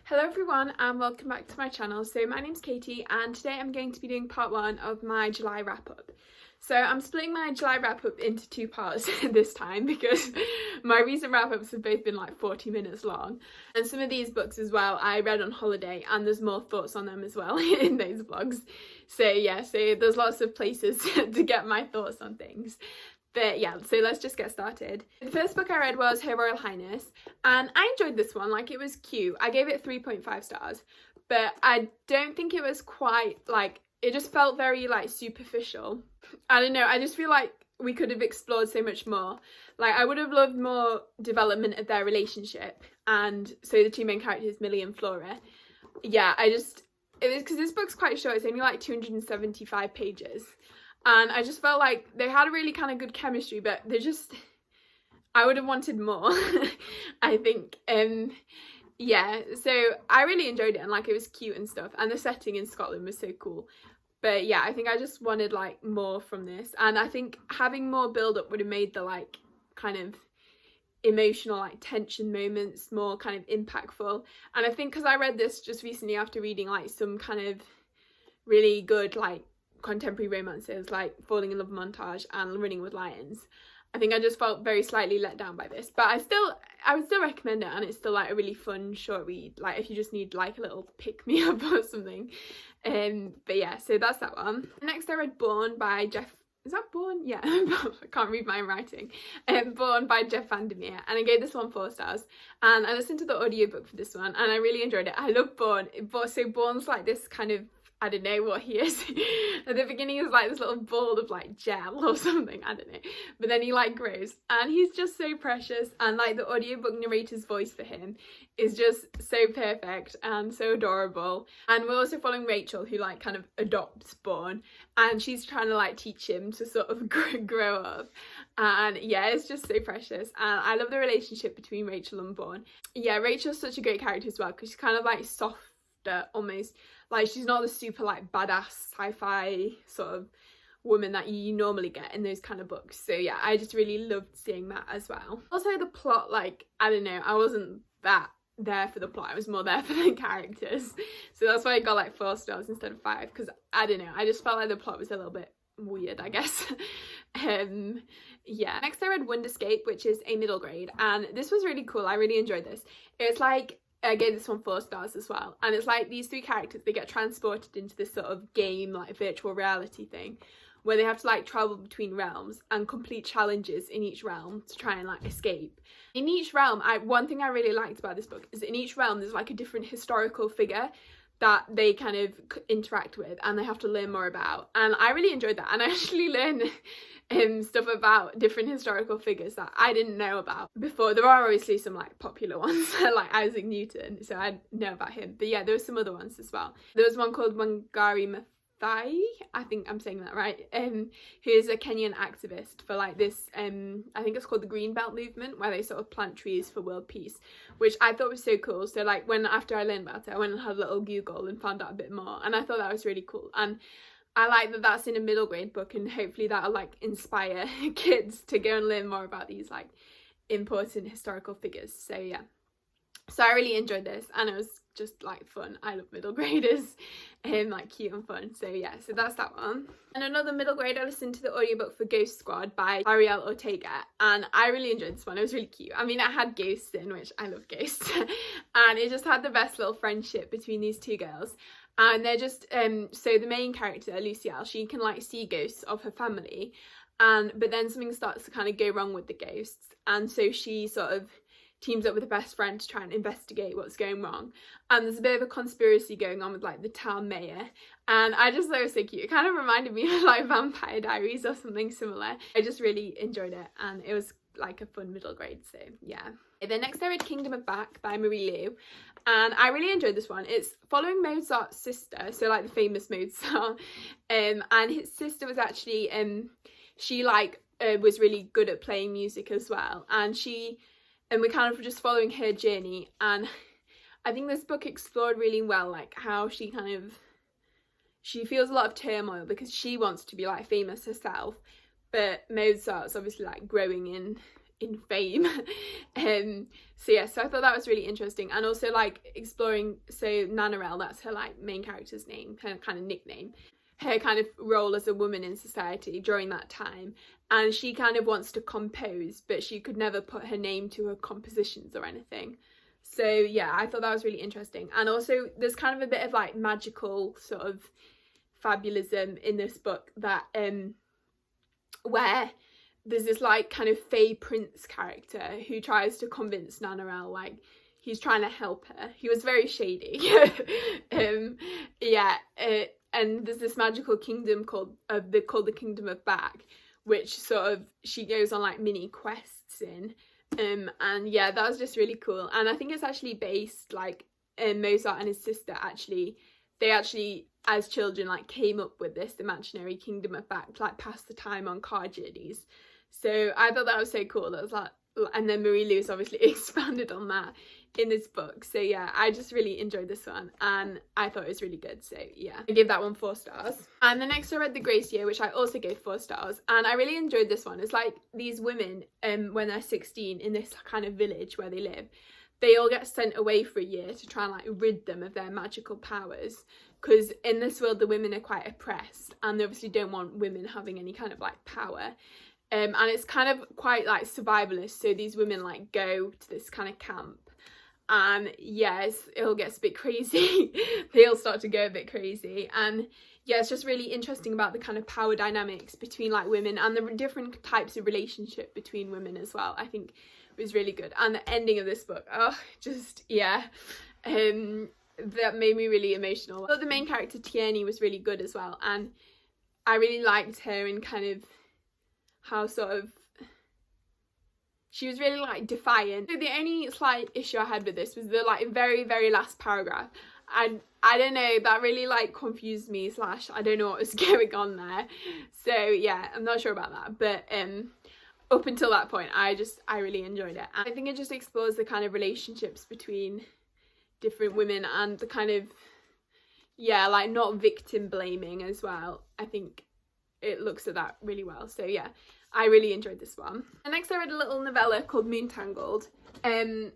Hello everyone and welcome back to my channel. So my name's Katie and today I'm going to be doing part one of my July wrap up. So I'm splitting my July wrap up into two parts this time because my recent wrap ups have both been like 40 minutes long, and some of these books as well I read on holiday and there's more thoughts on them as well in those vlogs. So yeah, so there's lots of places to get my thoughts on things. But yeah, so let's just get started. The first book I read was Her Royal Highness, and I enjoyed this one. Like, it was cute. I gave it 3.5 stars, but I don't think it was quite, like, it just felt very, like, superficial. I don't know, I just feel like we could have explored so much more. Like, I would have loved more development of their relationship, and so the two main characters, Millie and Flora. Yeah, it was because this book's quite short. It's only like 275 pages. And I just felt like they had a really kind of good chemistry, but I would have wanted more, I think. Yeah, so I really enjoyed it, and like it was cute and stuff, and the setting in Scotland was so cool. But yeah, I think I just wanted like more from this, and I think having more build up would have made the like kind of emotional like tension moments more kind of impactful. And I think because I read this just recently after reading like some kind of really good like contemporary romances like Falling in Love Montage and Running with Lions, I think I just felt very slightly let down by this. But I would still recommend it, and it's still like a really fun short read, like if you just need like a little pick-me-up or something. But yeah, so that's that one. Next I read Born by Jeff, is that Born? Yeah, I can't read my own writing. Born by Jeff Vandermeer, and I gave this one 4 stars, and I listened to the audiobook for this one and I really enjoyed it. I love Born. So Born's like this kind of, I don't know what he is. At the beginning he's like this little ball of like gel or something, I don't know. But then he like grows and he's just so precious, and like the audiobook narrator's voice for him is just so perfect and so adorable. And we're also following Rachel, who like kind of adopts Born, and she's trying to like teach him to sort of grow up. And yeah, it's just so precious, and I love the relationship between Rachel and Born. Yeah, Rachel's such a great character as well because she's kind of like softer almost. Like, she's not the super like badass sci-fi sort of woman that you normally get in those kind of books. So yeah, I just really loved seeing that as well. Also the plot, like, I don't know, I wasn't that there for the plot, I was more there for the characters. So that's why I got like 4 stars instead of 5, because I don't know, I just felt like the plot was a little bit weird, I guess. Yeah. Next I read Wonderscape, which is a middle grade, and this was really cool. I really enjoyed this. It's like, I gave this one 4 stars as well, and it's like these 3 characters, they get transported into this sort of game, like virtual reality thing, where they have to like travel between realms and complete challenges in each realm to try and like escape. In each realm, one thing I really liked about this book is in each realm there's like a different historical figure that they kind of interact with and they have to learn more about, and I really enjoyed that. And I actually learned stuff about different historical figures that I didn't know about before. There are obviously some like popular ones like Isaac Newton, so I know about him, but yeah, there were some other ones as well. There was one called Wangari Maathai, I think I'm saying that right, who is a Kenyan activist for like this I think it's called the Green Belt movement, where they sort of plant trees for world peace, which I thought was so cool. So like after I learned about it, I went and had a little Google and found out a bit more, and I thought that was really cool. And I like that that's in a middle grade book, and hopefully that'll like inspire kids to go and learn more about these like important historical figures. So yeah, so I really enjoyed this, and it was just like fun. I love middle graders, like cute and fun. So yeah, so that's that one. And another middle grade, I listened to the audiobook for Ghost Squad by Ariel Ortega, and I really enjoyed this one. It was really cute. I mean, it had ghosts in, which I love ghosts, and it just had the best little friendship between these 2 girls. And they're just so the main character, Lucielle, she can like see ghosts of her family, but then something starts to kind of go wrong with the ghosts, and so she sort of teams up with her best friend to try and investigate what's going wrong. And there's a bit of a conspiracy going on with like the town mayor, and I just thought it was so cute. It kind of reminded me of like Vampire Diaries or something similar. I just really enjoyed it, and it was like a fun middle grade. So yeah. Then next I read Kingdom of Back by Marie Liu, and I really enjoyed this one. It's following Mozart's sister, so like the famous Mozart, and his sister was actually she like was really good at playing music as well, and we're kind of just following her journey. And I think this book explored really well like how she feels a lot of turmoil because she wants to be like famous herself, but Mozart's obviously like growing in in fame. So yeah, so I thought that was really interesting, and also like exploring, so Nanarelle, that's her like main character's name, her kind of nickname, her kind of role as a woman in society during that time, and she kind of wants to compose, but she could never put her name to her compositions or anything. So yeah, I thought that was really interesting. And also there's kind of a bit of like magical sort of fabulism in this book, that where there's this like kind of fey prince character who tries to convince Nanarelle, like he's trying to help her. He was very shady. Yeah, and there's this magical kingdom called the Kingdom of Back, which sort of she goes on like mini quests in. And yeah, that was just really cool. And I think it's actually based, like, Mozart and his sister they actually as children like came up with this imaginary Kingdom of Back to like pass the time on car journeys. So I thought that was so cool. That was like, and then Marie Lewis obviously expanded on that in this book. So yeah, I just really enjoyed this one, and I thought it was really good. So yeah, I gave that one 4 stars. And the next I read The Gracie, which I also gave 4 stars, and I really enjoyed this one. It's like these women, when they're 16 in this kind of village where they live, they all get sent away for a year to try and like rid them of their magical powers, because in this world the women are quite oppressed, and they obviously don't want women having any kind of like power. And it's kind of quite like survivalist, so these women like go to this kind of camp, and yes, it all gets a bit crazy. They all start to go a bit crazy, and yeah, it's just really interesting about the kind of power dynamics between like women, and the different types of relationship between women as well. I think it was really good. And the ending of this book, oh, just yeah, that made me really emotional. But the main character Tierney was really good as well, and I really liked her and kind of how sort of she was really like defiant. So the only slight issue I had with this was the like very, very last paragraph, and I don't know, that really like confused me, / I don't know what was going on there. So yeah, I'm not sure about that, but up until that point I really enjoyed it. And I think it just explores the kind of relationships between different women, and the kind of, yeah, like not victim blaming as well. I think it looks at that really well. So yeah, I really enjoyed this one. And next I read a little novella called Tangled. So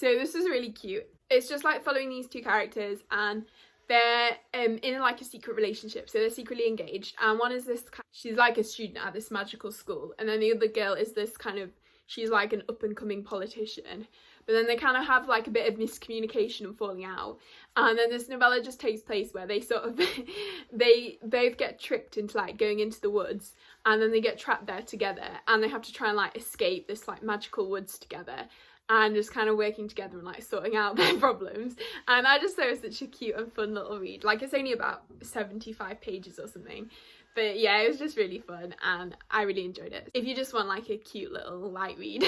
this is really cute. It's just like following these 2 characters, and they're in like a secret relationship, so they're secretly engaged. And one is this, she's like a student at this magical school, and then the other girl is this kind of, she's like an up and coming politician. But then they kind of have like a bit of miscommunication and falling out, and then this novella just takes place where they sort of they both get tricked into like going into the woods, and then they get trapped there together, and they have to try and like escape this like magical woods together, and just kind of working together and like sorting out their problems. And I just thought it was such a cute and fun little read. Like, it's only about 75 pages or something, but yeah, it was just really fun, and I really enjoyed it. If you just want like a cute little light read,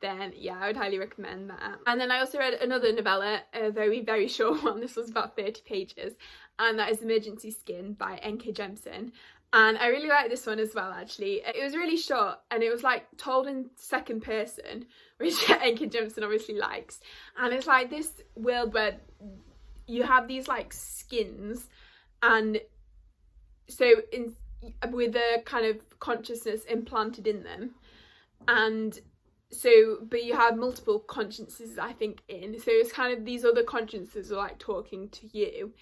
then yeah, I would highly recommend that. And then I also read another novella, a very, very short one. This was about 30 pages, and that is Emergency Skin by N.K. Jemisin. And I really like this one as well, actually. It was really short, and it was like told in second person, which N.K. Jemisin obviously likes. And it's like this world where you have these like skins, and so with a kind of consciousness implanted in them, and so but you have multiple consciences, I think, in, so it's kind of these other consciences are like talking to you,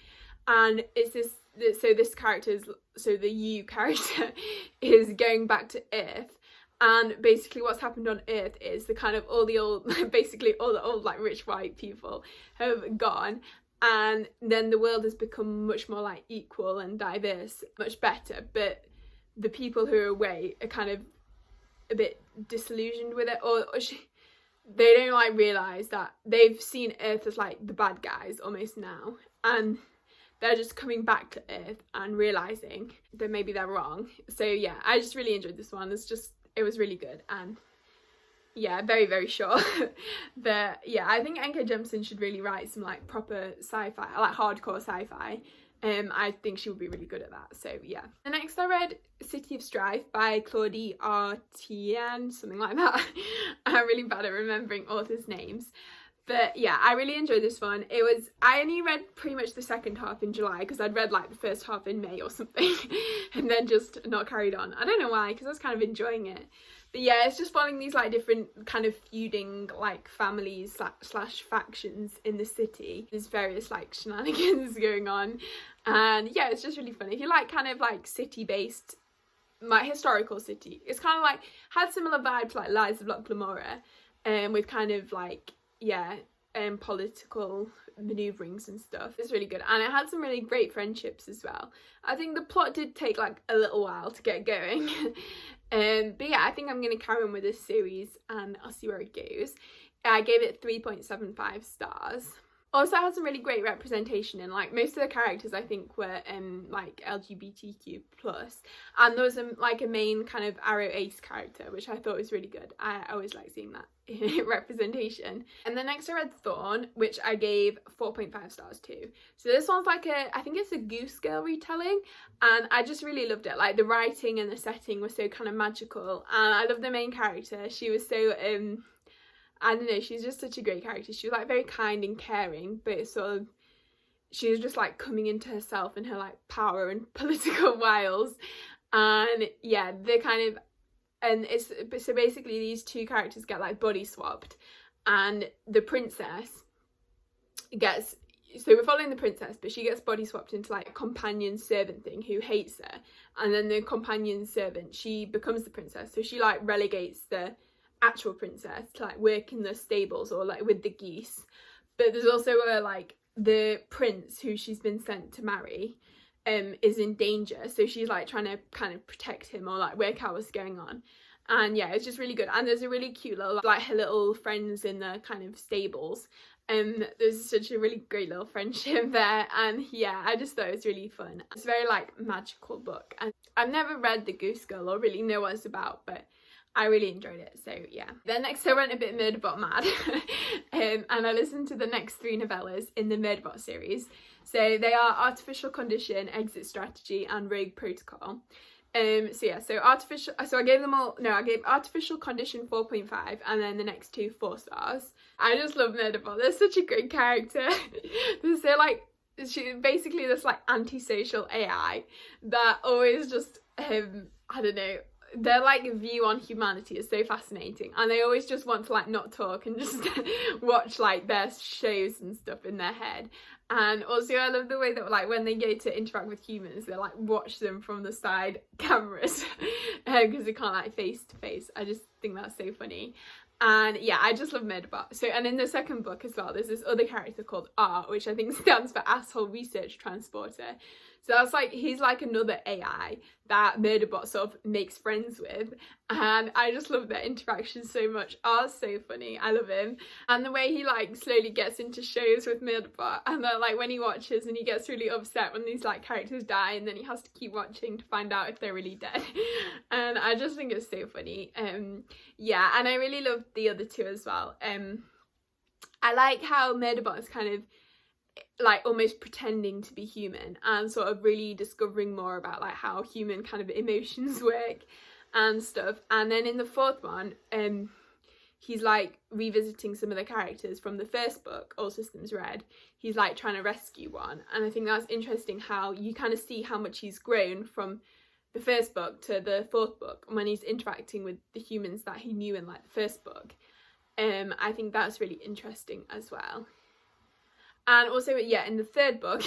and it's this character is, so the you character is going back to Earth, and basically what's happened on Earth is the kind of basically all the old like rich white people have gone, and then the world has become much more like equal and diverse, much better, but the people who are away are kind of a bit disillusioned with it, or they don't like realise that they've seen Earth as like the bad guys almost now, and they're just coming back to Earth and realising that maybe they're wrong. So yeah, I just really enjoyed this one. It was really good, and yeah, very, very short. But yeah, I think N.K. Jemisin should really write some like proper sci-fi, like hardcore sci-fi. I think she would be really good at that. So yeah. And next I read City of Strife by Claudie Artian, something like that. I'm really bad at remembering authors' names. But yeah, I really enjoyed this one. I only read pretty much the second half in July, because I'd read like the first half in May or something, and then just not carried on. I don't know why, because I was kind of enjoying it. But yeah, it's just following these like different kind of feuding like families slash factions in the city. There's various like shenanigans going on, and yeah, it's just really fun. If you like kind of like city based, like historical city, it's kind of like had similar vibes to like Lies of Locke Lamora, with kind of like political maneuverings and stuff. It's really good, and it had some really great friendships as well. I think the plot did take like a little while to get going. But yeah, I think I'm going to carry on with this series and I'll see where it goes. I gave it 3.75 stars. Also, it had some really great representation in, like, most of the characters I think were like LGBTQ plus, and there was like a main kind of Arrow Ace character, which I thought was really good. I always like seeing that representation. And then next I read Thorne, which I gave 4.5 stars to. So this one's like I think it's a Goose Girl retelling, and I just really loved it. Like the writing and the setting was so kind of magical, and I love the main character. She was so I don't know, she's just such a great character. She was like very kind and caring, but sort of she was just like coming into herself and her like power and political wiles. And yeah, they're kind of, and it's so basically these two characters get like body swapped, and the princess gets, so we're following the princess, but she gets body swapped into like a companion servant thing who hates her, and then the companion servant, she becomes the princess, so she like relegates the actual princess to like work in the stables or like with the geese. But there's also like the prince who she's been sent to marry is in danger, so she's like trying to kind of protect him or like work out what's going on. And yeah, it's just really good, and there's a really cute little like her little friends in the kind of stables, and there's such a really great little friendship there. And yeah, I just thought it was really fun. It's a very like magical book, and I've never read The Goose Girl or really know what it's about, but I really enjoyed it, so yeah. Then next I went a bit Murderbot mad, and I listened to the next 3 novellas in the Murderbot series. So they are Artificial Condition, Exit Strategy, and Rogue Protocol. So yeah, so I gave them all, no, I gave Artificial Condition 4.5, and then the next 2 4 stars. I just love Murderbot. They're such a great character. They're so like, she basically this like antisocial AI that always just I don't know, their like view on humanity is so fascinating, and they always just want to like not talk and just watch like their shows and stuff in their head. And also I love the way that like when they go to interact with humans, they like watch them from the side cameras because they can't like face to face. I just think that's so funny. And yeah, I just love Murderbot. So, and in the second book as well, there's this other character called R, which I think stands for Asshole Research Transporter. So that's like, he's like another AI that Murderbot sort of makes friends with, and I just love their interaction so much. R's so funny, I love him. And the way he like slowly gets into shows with Murderbot, and then like when he watches and he gets really upset when these like characters die, and then he has to keep watching to find out if they're really dead. And I just think it's so funny. Yeah, and I really love the other 2 as well. I like how Murderbot is kind of like almost pretending to be human and sort of really discovering more about like how human kind of emotions work and stuff. And then in the 4th one, he's like revisiting some of the characters from the first book, All Systems Red. He's like trying to rescue one, and I think that's interesting how you kind of see how much he's grown from the first book to the 4th book, when he's interacting with the humans that he knew in like the first book. I think that's really interesting as well. And also, yeah, in the 3rd book,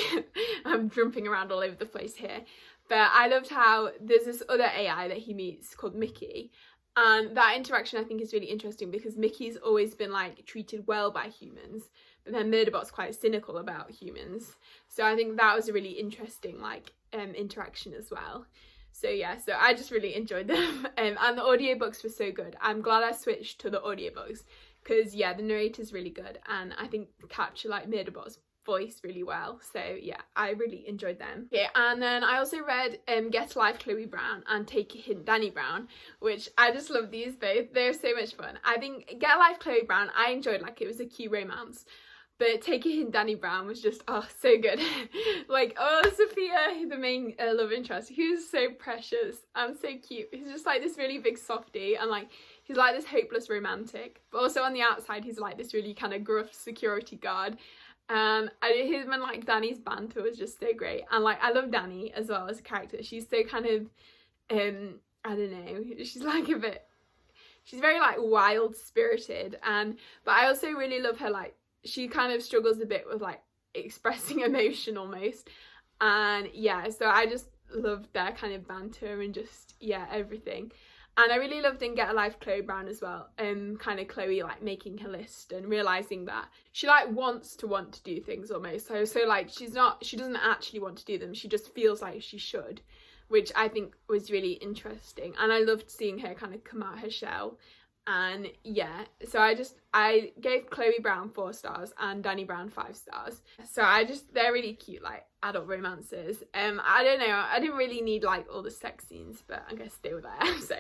I'm jumping around all over the place here, but I loved how there's this other AI that he meets called Mickey, and that interaction I think is really interesting because Mickey's always been like treated well by humans, but then Murderbot's quite cynical about humans. So I think that was a really interesting like interaction as well. So yeah, so I just really enjoyed them, and the audiobooks were so good. I'm glad I switched to the audiobooks, because yeah, the narrator's really good, and I think capture like Murderbot's voice really well. So yeah, I really enjoyed them. Okay, and then I also read Get a Life Chloe Brown and Take a Hint Danny Brown, which I just love these both. They're so much fun. I think Get a Life Chloe Brown I enjoyed, like it was a cute romance, but Take a Hint Danny Brown was just, oh, so good. Like, oh, Sophia, the main love interest, who's so precious and so cute. He's just like this really big softie, and like he's like this hopeless romantic, but also on the outside he's like this really kind of gruff security guard. And him and like Danny's banter was just so great, and like I love Danny as well as a character. She's so kind of I don't know, she's like a bit, she's very like wild spirited, but I also really love her, like she kind of struggles a bit with like expressing emotion almost, and yeah, so I just loved their kind of banter and just everything. And I really loved in Get a Life Chloe Brown as well, kind of Chloe like making her list and realising that she like wants to do things almost, so like she doesn't actually want to do them, she just feels like she should, which I think was really interesting. And I loved seeing her kind of come out her shell. And yeah, so I gave Chloe Brown 4 stars and Danny Brown 5 stars. So they're really cute, like adult romances. I don't know, I didn't really need like all the sex scenes, but I guess they were there. So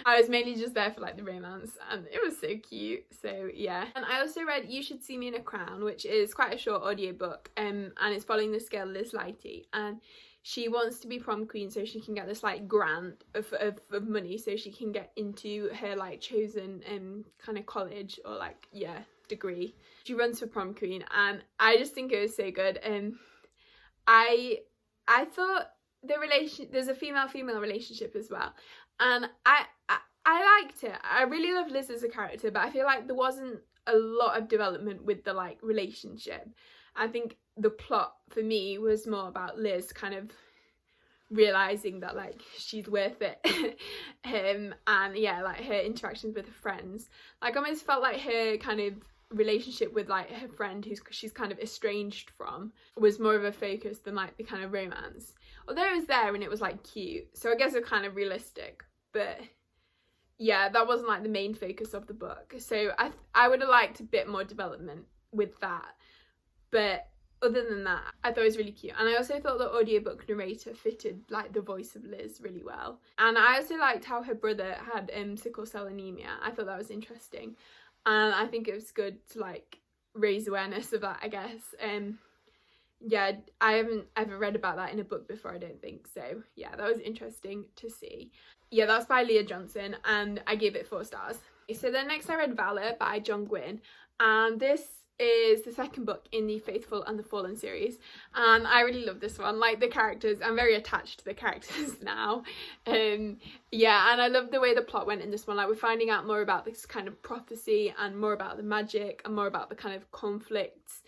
I was mainly just there for like the romance, and it was so cute. So yeah. And I also read You Should See Me in a Crown, which is quite a short audiobook, and it's following this girl Liz Lighty, and she wants to be prom queen so she can get this like grant of money so she can get into her like chosen kind of college or like degree. She runs for prom queen, and I just think it was so good. I thought there's a female relationship as well, and I liked it. I really love Liz as a character, but I feel like there wasn't a lot of development with the like relationship. I think the plot for me was more about Liz kind of realizing that like she's worth it, and like her interactions with her friends. Like I almost felt like her kind of relationship with like her friend who she's kind of estranged from was more of a focus than like the kind of romance, although it was there and it was like cute, so I guess it's kind of realistic, but yeah, that wasn't like the main focus of the book. So I would have liked a bit more development with that. But other than that, I thought it was really cute. And I also thought the audiobook narrator fitted like the voice of Liz really well. And I also liked how her brother had sickle cell anemia. I thought that was interesting. And I think it was good to like raise awareness of that, I guess. Yeah, I haven't ever read about that in a book before, I don't think. So yeah, that was interesting to see. Yeah, that's by Leah Johnson, and I gave it 4 stars. So then next I read Valor by John Gwynne, and this is the second book in the Faithful and the Fallen series, and I really love this one. Like the characters, I'm very attached to the characters now. Yeah, and I love the way the plot went in this one. Like we're finding out more about this kind of prophecy and more about the magic and more about the kind of conflicts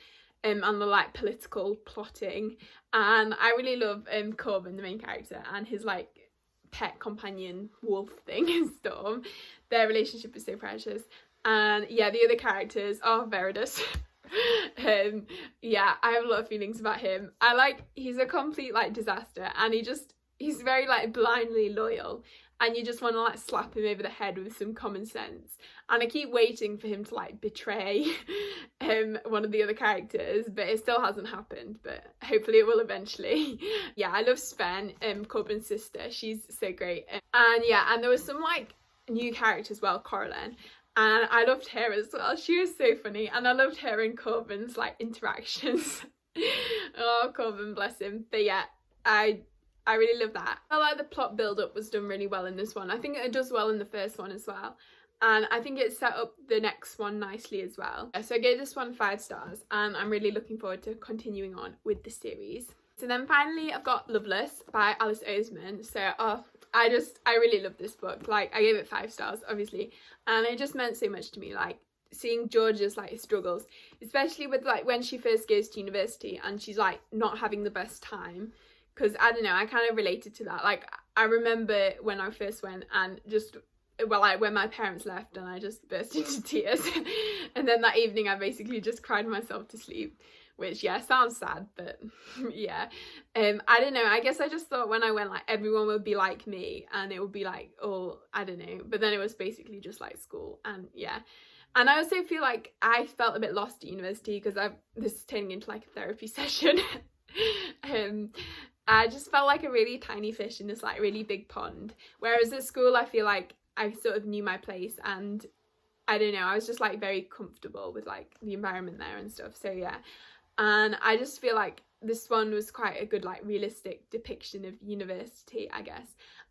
and the like political plotting. And I really love Corbin, the main character, and his like pet companion wolf thing, Storm. Their relationship is so precious. And yeah, the other characters are Veridus. Yeah, I have a lot of feelings about him. He's a complete like disaster, and he's very like blindly loyal, and you just want to like slap him over the head with some common sense. And I keep waiting for him to like betray one of the other characters, but it still hasn't happened, but hopefully it will eventually. Yeah, I love Sven, Corbin's sister. She's so great. And yeah, and there was some like new characters as well, Coraline. And I loved her as well. She was so funny. And I loved her and Corbin's like interactions. Oh, Corbin, bless him. But yeah, I really love that. I like the plot build up was done really well in this one. I think it does well in the first one as well. And I think it set up the next one nicely as well. So I gave this one 5 stars, and I'm really looking forward to continuing on with the series. So then finally I've got Loveless by Alice Oseman. So I really love this book. Like I gave it 5 stars obviously, and it just meant so much to me, like seeing George's like struggles, especially with like when she first goes to university and she's like not having the best time, because I don't know, I kind of related to that. Like I remember when I first went, and just like when my parents left, and I just burst into tears and then that evening I basically just cried myself to sleep, which yeah, sounds sad, but yeah. I don't know, I guess I just thought when I went like everyone would be like me, and it would be like, oh, I don't know, but then it was basically just like school. And yeah, and I also feel like I felt a bit lost at university, because this is turning into like a therapy session. I just felt like a really tiny fish in this like really big pond, whereas at school I feel like I sort of knew my place, and I don't know, I was just like very comfortable with like the environment there and stuff. So yeah, and I just feel like this one was quite a good like realistic depiction of university, I guess.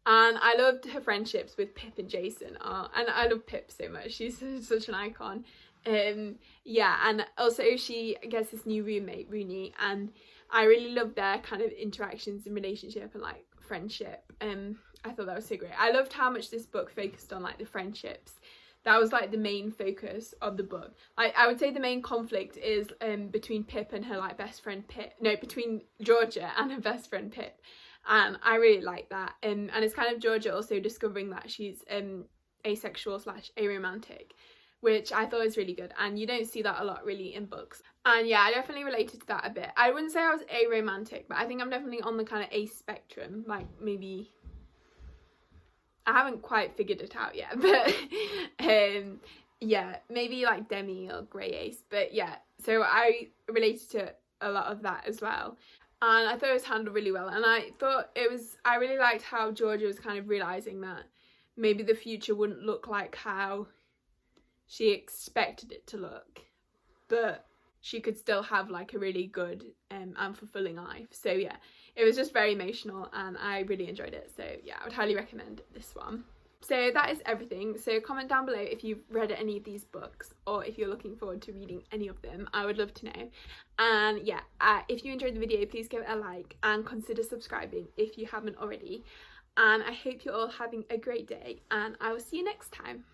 And I loved her friendships with Pip and Jason. And I love Pip so much, she's such an icon. Yeah, and also she gets this new roommate, Rooney, and I really love their kind of interactions and relationship and like friendship. I thought that was so great. I loved how much this book focused on like the friendships. That was like the main focus of the book. I would say the main conflict is between Pip and her like best friend Pip. No, between Georgia and her best friend Pip. And I really like that. And it's kind of Georgia also discovering that she's asexual / aromantic, which I thought was really good, and you don't see that a lot really in books. And yeah, I definitely related to that a bit. I wouldn't say I was aromantic, but I think I'm definitely on the kind of ace spectrum, like maybe I haven't quite figured it out yet, but yeah, maybe like demi or grey ace. But yeah, so I related to a lot of that as well, and I thought it was handled really well. And I really liked how Georgia was kind of realising that maybe the future wouldn't look like how she expected it to look, but she could still have like a really good and fulfilling life. So yeah, it was just very emotional and I really enjoyed it. So yeah, I would highly recommend this one. So that is everything. So comment down below if you've read any of these books or if you're looking forward to reading any of them. I would love to know. And yeah, if you enjoyed the video, please give it a like and consider subscribing if you haven't already. And I hope you're all having a great day, and I will see you next time.